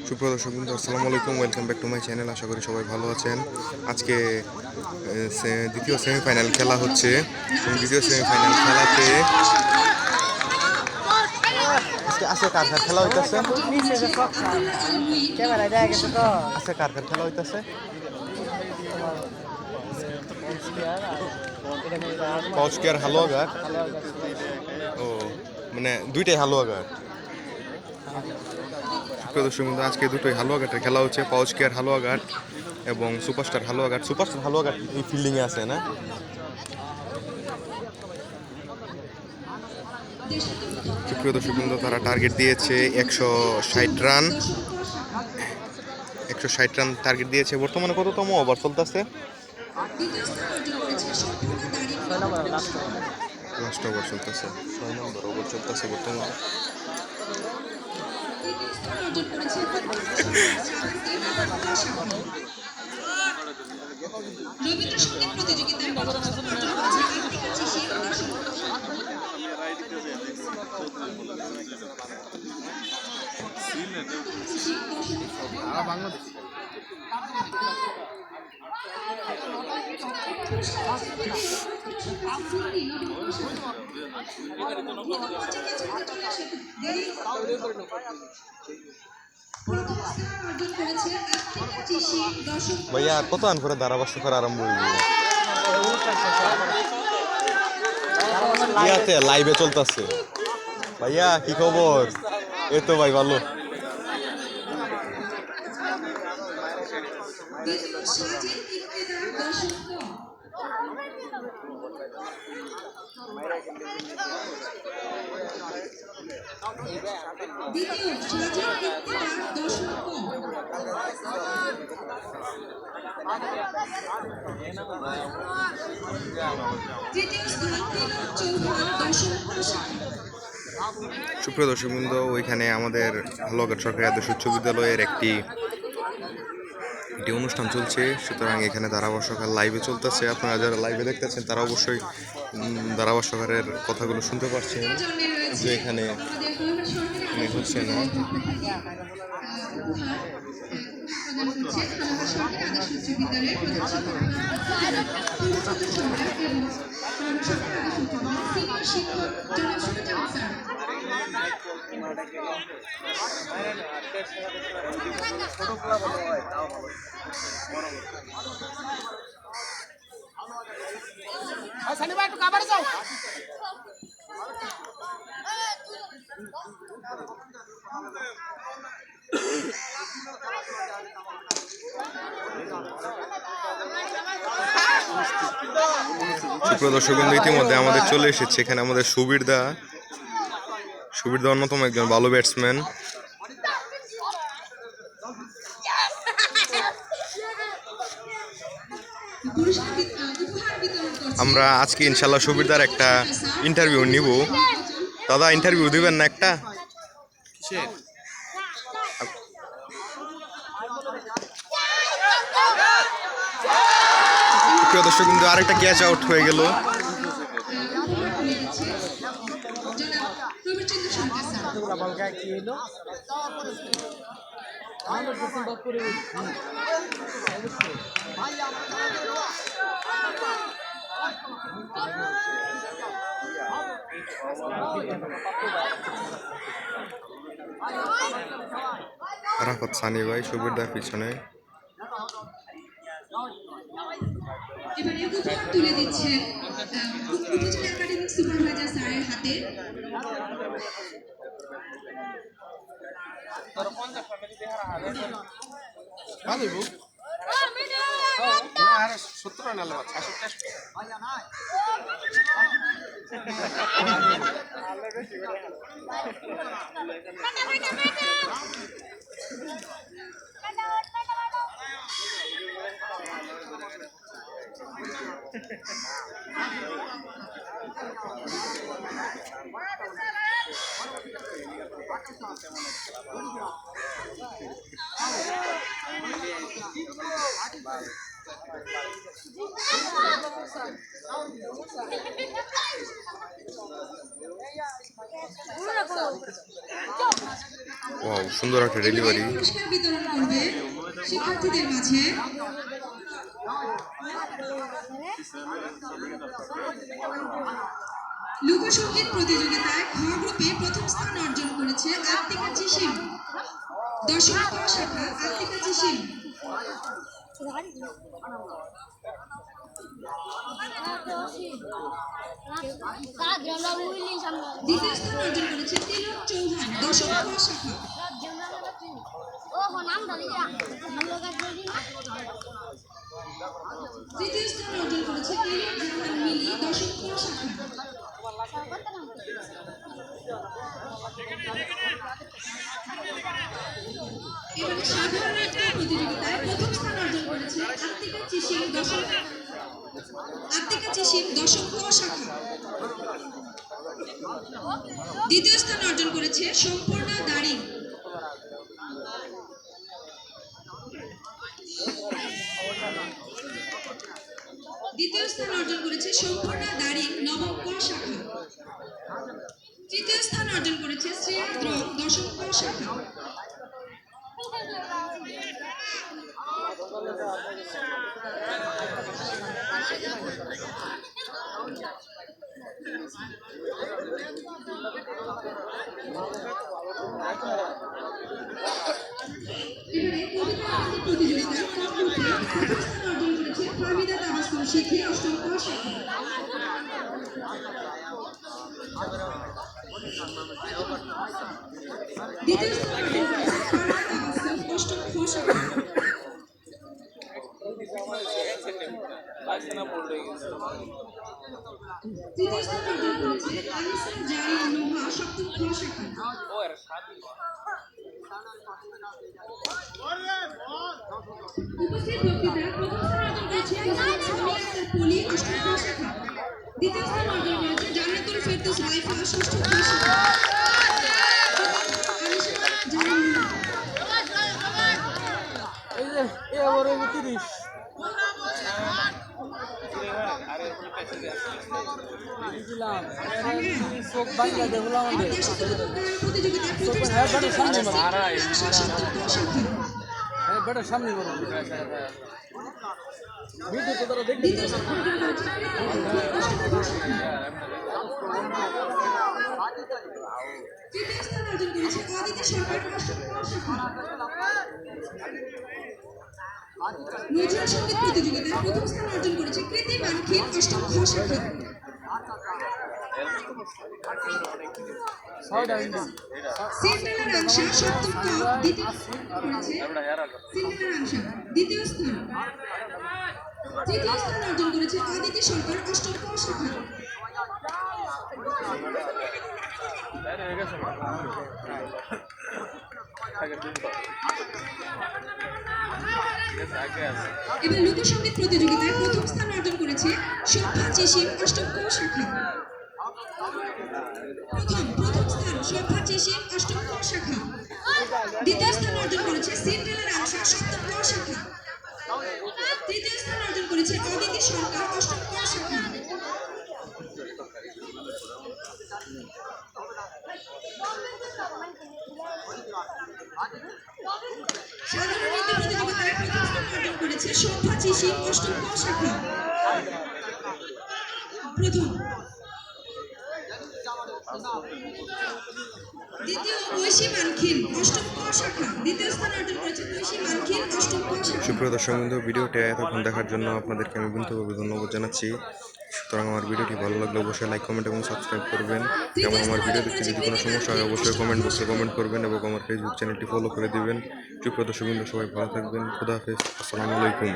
সুপ্রিয় দর্শক বন্ধু, আসসালামু আলাইকুম। Welcome back to my channel. আশা করি সবাই ভালো আছেন। আজকে দ্বিতীয় সেমিফাইনাল খেলা হচ্ছে এবং দ্বিতীয় সেমিফাইনাল খেলাতে আজকে কার কার খেলা হইতেছে? আজকে কার কার খেলা হইতেছে? পাউচকিয়ার হালুয়াঘাট। ও মানে দুইটাই হালুয়াঘাট। দর্শক বন্ধু, আজকে দুটোই হালুয়াঘাটের খেলা হচ্ছে, পাউচকিয়ার হালুয়াঘাট এবং সুপারস্টার হালুয়াঘাট। সুপারস্টার হালুয়াঘাট এই ফিল্ডিংয়ে আছে না? সুপ্রিয় দর্শক বন্ধু, তারা টার্গেট দিয়েছে 160 রান। 160 রান টার্গেট দিয়েছে। বর্তমানে কততম ওভার চলতেছে? লাস্ট ওভার চলতেছে, 6 নম্বর ওভার চলতেছে বর্তমানে। রবীন্দ্রসঙ্গীত প্রতিযোগিতায় বাংলাদেশ ভাইয়া কত রান করে ধারাভাষ্যকার আরম্ভ হইবে? ইয়াতে লাইভে চলতেছে। ভাইয়া কি খবর? এই তো ভাই ভালো। সুপ্রিয় দর্শক বৃন্দ, ওইখানে আমাদের হালুয়াঘাট সরকারি আদর্শ উচ্চ বিদ্যালয়ের একটি অনুষ্ঠান চলছে, সুতরাং এখানে ধারাভাষ্যকার লাইভে চলতেছে। আপনারা যারা লাইভে দেখতেছেন তারা অবশ্যই ধারাভাষ্যকারের কথাগুলো শুনতে পাচ্ছেন যে এখানে হচ্ছে না। সুপ্রিয় দর্শক বন্ধু, ইতিমধ্যে আমাদের চলে এসেছে এখানে আমাদের সুবীর দা অন্যতম একজন ভালো ব্যাটসম্যান। আমরা আজকে ইনশাল্লাহ সুবীরদার একটা ইন্টারভিউ নিব। দাদা, ইন্টারভিউ দিবেন না একটা? প্রিয় দর্শক কিন্তু আরেকটা ক্যাচ আউট হয়ে গেল। রাফাত সানি ভাই সুবিরদার পিছনে। এবারে উপহার তুলে দিচ্ছেন উপজেলা একাডেমিক সুপারভাইজার স্যারের হাতে। ওয়াও, সুন্দর একটা ডেলিভারি। পুরস্কার বিতরণ করবে শিক্ষার্থীদের মাঝে। লোকসঙ্গীত প্রতিযোগিতায় খ গ্রুপে প্রথম স্থান অর্জন করেছে আত্মিকা চিসিম। দশম ক শাখা আত্মিকা চিসিম। দ্বিতীয় স্থান অর্জন করেছে তিলক চৌহান। দশম ক শাখা। তৃতীয় স্থান অর্জন করেছে তিলক জাহান মিলি। দশম ক শাখা। এবারে সাধারণ নৃত্য প্রতিযোগিতায় প্রথম স্থান অর্জন করেছে আত্মিকা চিসিম। দশম ক শাখা। দ্বিতীয় স্থান অর্জন করেছে সম্পূর্ণা দাড়ি। দ্বিতীয় স্থান অর্জন করেছে সম্পূর্ণা দাড়ি। নবম ক শাখা। তৃতীয় স্থান অর্জন করেছে শ্রেয়া দ্রম। দশম ক শাখা। এবারে কবিতা আবৃত্তি প্রতিযোগিতায় ক গ্রুপে প্রথম স্থান অর্জন করেছে ফাহমিদা তাবাসসুম শিখি। অষ্টম ক শাখা। দ্বিতীয় স্থান অর্জন করেছে ফারহানা তাবাসসুম। অষ্টম খ শাখা। তৃতীয় স্থান অর্জন করেছে আনিসা জারিন নুহা। সপ্তম খ শাখা। উপস্থিত বক্তৃতায় প্রথম স্থান অর্জন করেছে মোহাম্মদ সামিয়া আক্তার পলি। অষ্টম খ শাখা। দ্বিতীয় স্থান অর্জন করেছে জান্নাতুল ফেরদৌস লাইফা। ষষ্ঠ খ শাখা। আনিসা জারিন নুহা। এবার দেশাত্মবোধক গান প্রতিযোগিতায় প্রথম স্থান অর্জন করেছে সিদ্ধার্থ রাংসা। সপ্তম ক শাখা। দ্বিতীয় স্থান অর্জন করেছে তৃতীয় স্থান অর্জন করেছে অদিতি সরকার। অষ্টম ক শাখা। নজরুল সঙ্গীত প্রতিযোগিতায় প্রথম স্থান অর্জন করেছে কৃতি মানখিন। অষ্টম খ শাখা। সিন্ডালা রাংসা। সপ্তম ক। দ্বিতীয় স্থান করেছে সিন্ডালা রাংসা। দ্বিতীয় স্থান। তৃতীয় স্থান অর্জন করেছে অদিতি সরকার। অষ্টম ক শাখা। এবার লোকসঙ্গীত প্রতিযোগিতায় প্রথম স্থান অর্জন করেছে শোভা চিসিম। অষ্টম ক শাখা। প্রথম স্থান শোভা চিসিম। অষ্টম ক শাখা। দ্বিতীয় স্থান অর্জন করেছে সিন্ডালা রাংসা। সপ্তম ক শাখা। তৃতীয় স্থান অর্জন করেছে অদিতি সরকার। অষ্টম ক শাখা। সাধারণ নৃত্য প্রতিযোগিতায় প্রথম স্থান অর্জন করেছে শোভা চিসিম। অষ্টম ক শাখা। প্রথম। দ্বিতীয় ঐশী মানখিন। অষ্টম ক শাখা। দ্বিতীয় স্থান অর্জন করেছে ঐশী মানখিন। অষ্টম ক শাখা। সুপ্রিয় দর্শক বন্ধু, ভিডিওটি এতক্ষণ দেখার জন্য আপনাদেরকে আমি বিনীতভাবে ধন্যবাদ জানাচ্ছি। সুতরাং আমার ভিডিওটি ভালো লাগলে অবশ্যই লাইক, কমেন্ট এবং সাবস্ক্রাইব করবেন এবং আমার ভিডিও দেখতে যদি কোনো সমস্যা হয় অবশ্যই কমেন্ট বক্সে কমেন্ট করবেন এবং আমার ফেসবুক চ্যানেলটি ফলো করে দিবেন। সুপ্রিয় দর্শক বন্ধু, সবাই ভালো থাকবেন। খুদা হাফেজ। আসসালামু আলাইকুম।